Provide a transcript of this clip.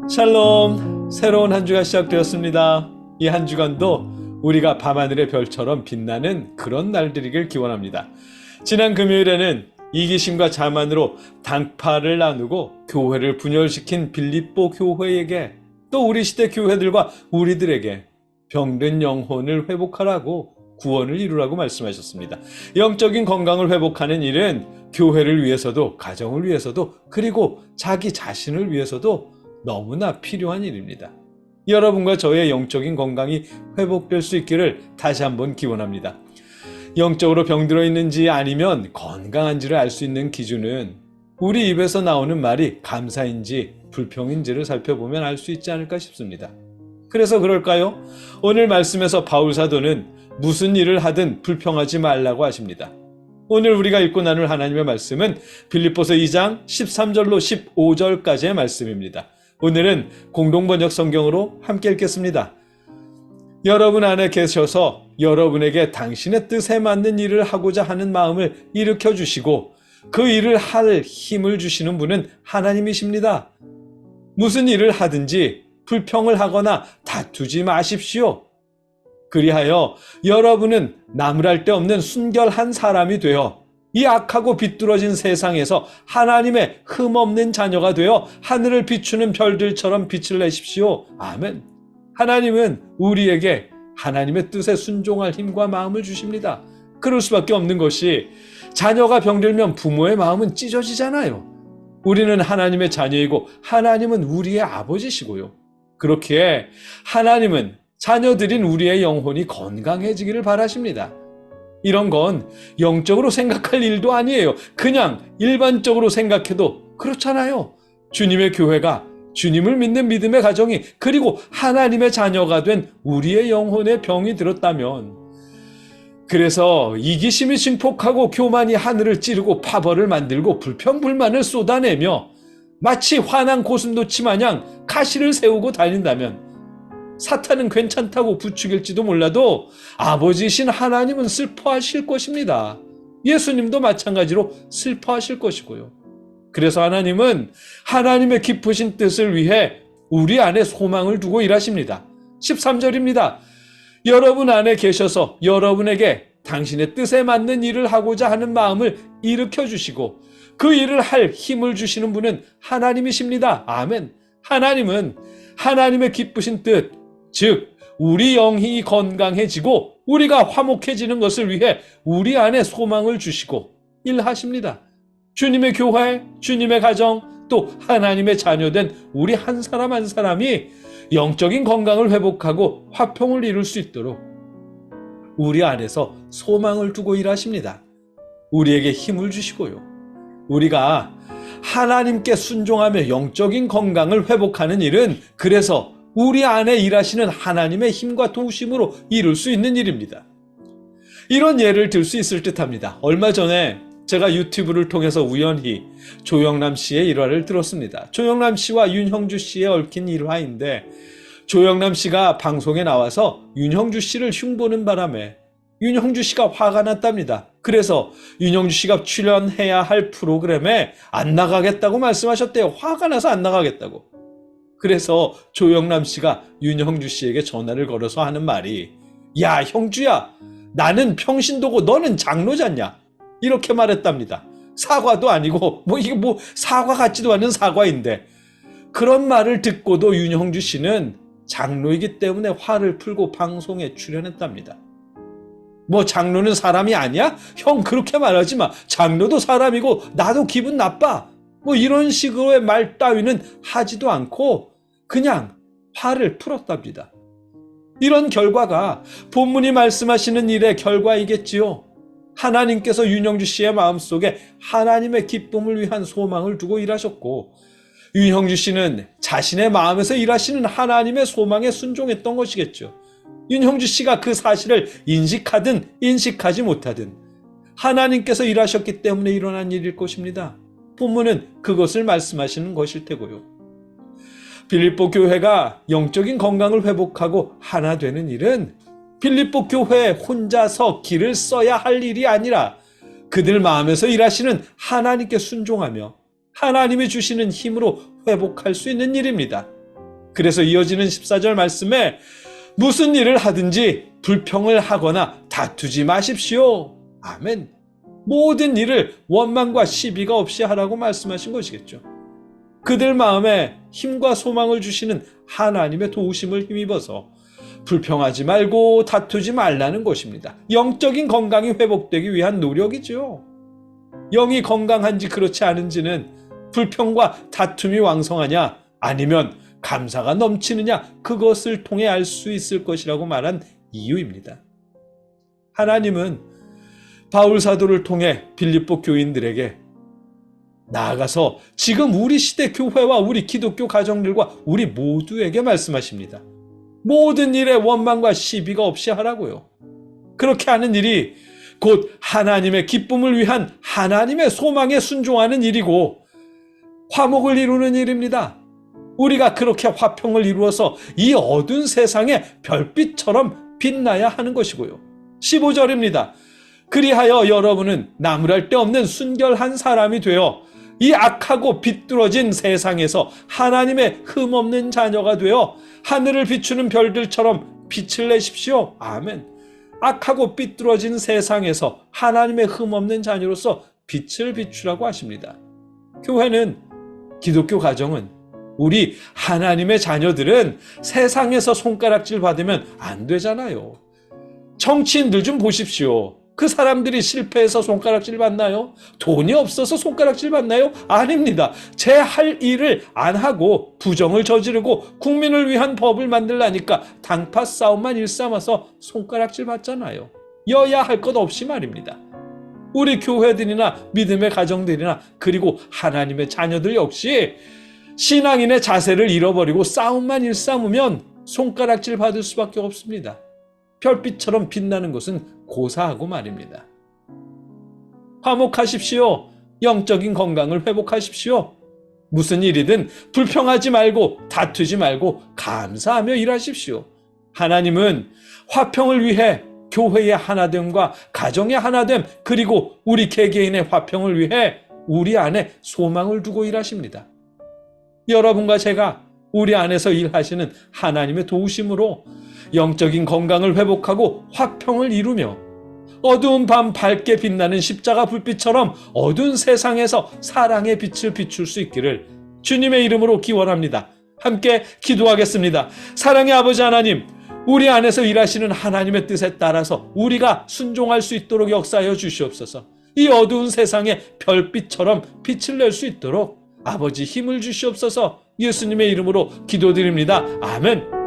샬롬, 새로운 한 주가 시작되었습니다. 이 한 주간도 우리가 밤하늘의 별처럼 빛나는 그런 날들이길 기원합니다. 지난 금요일에는 이기심과 자만으로 당파를 나누고 교회를 분열시킨 빌립보 교회에게, 또 우리 시대 교회들과 우리들에게 병든 영혼을 회복하라고, 구원을 이루라고 말씀하셨습니다. 영적인 건강을 회복하는 일은 교회를 위해서도, 가정을 위해서도, 그리고 자기 자신을 위해서도 너무나 필요한 일입니다. 여러분과 저의 영적인 건강이 회복될 수 있기를 다시 한번 기원합니다. 영적으로 병들어 있는지 아니면 건강한지를 알 수 있는 기준은 우리 입에서 나오는 말이 감사인지 불평인지를 살펴보면 알 수 있지 않을까 싶습니다. 그래서 그럴까요? 오늘 말씀에서 바울 사도는 무슨 일을 하든 불평하지 말라고 하십니다. 오늘 우리가 읽고 나눌 하나님의 말씀은 빌립보서 2장 13절로 15절까지의 말씀입니다. 오늘은 공동번역 성경으로 함께 읽겠습니다. 여러분 안에 계셔서 여러분에게 당신의 뜻에 맞는 일을 하고자 하는 마음을 일으켜 주시고 그 일을 할 힘을 주시는 분은 하나님이십니다. 무슨 일을 하든지 불평을 하거나 다투지 마십시오. 그리하여 여러분은 나무랄 데 없는 순결한 사람이 되어 이 악하고 비뚤어진 세상에서 하나님의 흠없는 자녀가 되어 하늘을 비추는 별들처럼 빛을 내십시오. 아멘. 하나님은 우리에게 하나님의 뜻에 순종할 힘과 마음을 주십니다. 그럴 수밖에 없는 것이, 자녀가 병들면 부모의 마음은 찢어지잖아요. 우리는 하나님의 자녀이고 하나님은 우리의 아버지시고요. 그렇기에 하나님은 자녀들인 우리의 영혼이 건강해지기를 바라십니다. 이런 건 영적으로 생각할 일도 아니에요. 그냥 일반적으로 생각해도 그렇잖아요. 주님의 교회가, 주님을 믿는 믿음의 가정이, 그리고 하나님의 자녀가 된 우리의 영혼에 병이 들었다면, 그래서 이기심이 증폭하고 교만이 하늘을 찌르고 파벌을 만들고 불평불만을 쏟아내며 마치 화난 고슴도치 마냥 가시를 세우고 다닌다면 사탄은 괜찮다고 부추길지도 몰라도 아버지이신 하나님은 슬퍼하실 것입니다. 예수님도 마찬가지로 슬퍼하실 것이고요. 그래서 하나님은 하나님의 깊으신 뜻을 위해 우리 안에 소망을 두고 일하십니다. 13절입니다. 여러분 안에 계셔서 여러분에게 당신의 뜻에 맞는 일을 하고자 하는 마음을 일으켜 주시고 그 일을 할 힘을 주시는 분은 하나님이십니다. 아멘. 하나님은 하나님의 기쁘신 뜻, 즉 우리 영이 건강해지고 우리가 화목해지는 것을 위해 우리 안에 소망을 주시고 일하십니다. 주님의 교회, 주님의 가정, 또 하나님의 자녀된 우리 한 사람 한 사람이 영적인 건강을 회복하고 화평을 이룰 수 있도록 우리 안에서 소망을 두고 일하십니다. 우리에게 힘을 주시고요. 우리가 하나님께 순종하며 영적인 건강을 회복하는 일은 그래서 우리 안에 일하시는 하나님의 힘과 도우심으로 이룰 수 있는 일입니다. 이런 예를 들 수 있을 듯합니다. 얼마 전에 제가 유튜브를 통해서 우연히 조영남 씨의 일화를 들었습니다. 조영남 씨와 윤형주 씨의 얽힌 일화인데, 조영남 씨가 방송에 나와서 윤형주 씨를 흉보는 바람에 윤형주 씨가 화가 났답니다. 그래서 윤형주 씨가 출연해야 할 프로그램에 안 나가겠다고 말씀하셨대요. 화가 나서 안 나가겠다고. 그래서 조영남 씨가 윤형주 씨에게 전화를 걸어서 하는 말이, 야 형주야, 나는 평신도고 너는 장로잖냐, 이렇게 말했답니다. 사과도 아니고 이게 사과 같지도 않은 사과인데, 그런 말을 듣고도 윤형주 씨는 장로이기 때문에 화를 풀고 방송에 출연했답니다. 장로는 사람이 아니야? 형 그렇게 말하지 마. 장로도 사람이고 나도 기분 나빠. 이런 식으로의 말 따위는 하지도 않고 그냥 화를 풀었답니다. 이런 결과가 본문이 말씀하시는 일의 결과이겠지요. 하나님께서 윤형주 씨의 마음속에 하나님의 기쁨을 위한 소망을 두고 일하셨고, 윤형주 씨는 자신의 마음에서 일하시는 하나님의 소망에 순종했던 것이겠죠. 윤형주 씨가 그 사실을 인식하든 인식하지 못하든 하나님께서 일하셨기 때문에 일어난 일일 것입니다. 본문은 그것을 말씀하시는 것일 테고요. 빌립보 교회가 영적인 건강을 회복하고 하나 되는 일은 빌립보 교회 혼자서 길을 써야 할 일이 아니라 그들 마음에서 일하시는 하나님께 순종하며 하나님이 주시는 힘으로 회복할 수 있는 일입니다. 그래서 이어지는 14절 말씀에 무슨 일을 하든지 불평을 하거나 다투지 마십시오. 아멘. 모든 일을 원망과 시비가 없이 하라고 말씀하신 것이겠죠. 그들 마음에 힘과 소망을 주시는 하나님의 도우심을 힘입어서 불평하지 말고 다투지 말라는 것입니다. 영적인 건강이 회복되기 위한 노력이죠. 영이 건강한지 그렇지 않은지는 불평과 다툼이 왕성하냐 아니면 감사가 넘치느냐 그것을 통해 알 수 있을 것이라고 말한 이유입니다. 하나님은 바울 사도를 통해 빌립보 교인들에게 나아가서 지금 우리 시대 교회와 우리 기독교 가정들과 우리 모두에게 말씀하십니다. 모든 일에 원망과 시비가 없이 하라고요. 그렇게 하는 일이 곧 하나님의 기쁨을 위한 하나님의 소망에 순종하는 일이고 화목을 이루는 일입니다. 우리가 그렇게 화평을 이루어서 이 어두운 세상에 별빛처럼 빛나야 하는 것이고요. 15절입니다. 그리하여 여러분은 나무랄 데 없는 순결한 사람이 되어 이 악하고 비뚤어진 세상에서 하나님의 흠없는 자녀가 되어 하늘을 비추는 별들처럼 빛을 내십시오. 아멘. 악하고 삐뚤어진 세상에서 하나님의 흠없는 자녀로서 빛을 비추라고 하십니다. 교회는, 기독교 가정은, 우리 하나님의 자녀들은 세상에서 손가락질 받으면 안 되잖아요. 정치인들 좀 보십시오. 그 사람들이 실패해서 손가락질 받나요? 돈이 없어서 손가락질 받나요? 아닙니다. 제 할 일을 안 하고 부정을 저지르고 국민을 위한 법을 만들라니까 당파 싸움만 일삼아서 손가락질 받잖아요. 여야 할 것 없이 말입니다. 우리 교회들이나 믿음의 가정들이나 그리고 하나님의 자녀들 역시 신앙인의 자세를 잃어버리고 싸움만 일삼으면 손가락질 받을 수밖에 없습니다. 별빛처럼 빛나는 것은 고사하고 말입니다. 화목하십시오. 영적인 건강을 회복하십시오. 무슨 일이든 불평하지 말고 다투지 말고 감사하며 일하십시오. 하나님은 화평을 위해 교회의 하나됨과 가정의 하나됨 그리고 우리 개개인의 화평을 위해 우리 안에 소망을 두고 일하십니다. 여러분과 제가 우리 안에서 일하시는 하나님의 도우심으로 영적인 건강을 회복하고 화평을 이루며 어두운 밤 밝게 빛나는 십자가 불빛처럼 어두운 세상에서 사랑의 빛을 비출 수 있기를 주님의 이름으로 기원합니다. 함께 기도하겠습니다. 사랑의 아버지 하나님, 우리 안에서 일하시는 하나님의 뜻에 따라서 우리가 순종할 수 있도록 역사하여 주시옵소서. 이 어두운 세상에 별빛처럼 빛을 낼 수 있도록 아버지 힘을 주시옵소서. 예수님의 이름으로 기도드립니다. 아멘.